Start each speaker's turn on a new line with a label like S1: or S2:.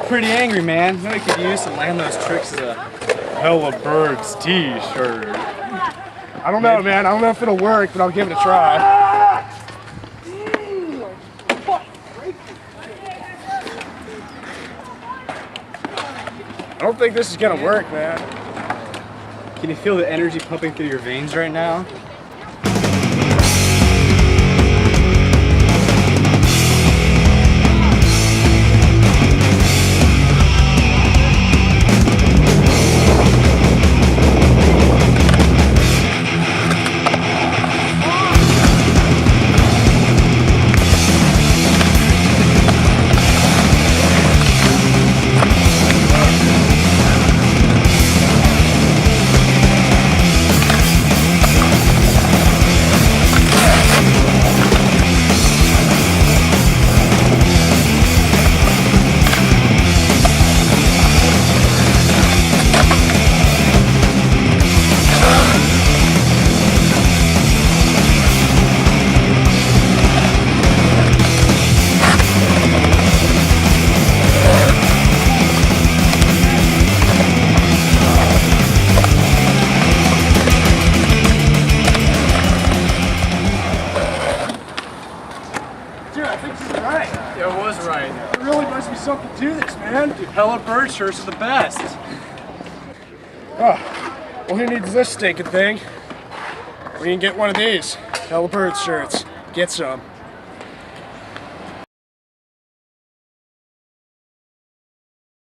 S1: pretty angry, man. You know, you could use to land those tricks as a Hella Birds t-shirt.
S2: I don't know, man. I don't know if it'll work, but I'll give it a try. I don't think this is gonna work, man.
S1: Can you feel the energy pumping through your veins right now?
S2: Dude, I think this is right.
S1: Yeah, it was right.
S2: There really must be something to this, man.
S1: Dude, Hella Bird shirts are the best.
S2: Oh, well, who needs this stinking thing? We can get one of these Hella Bird shirts. Get some.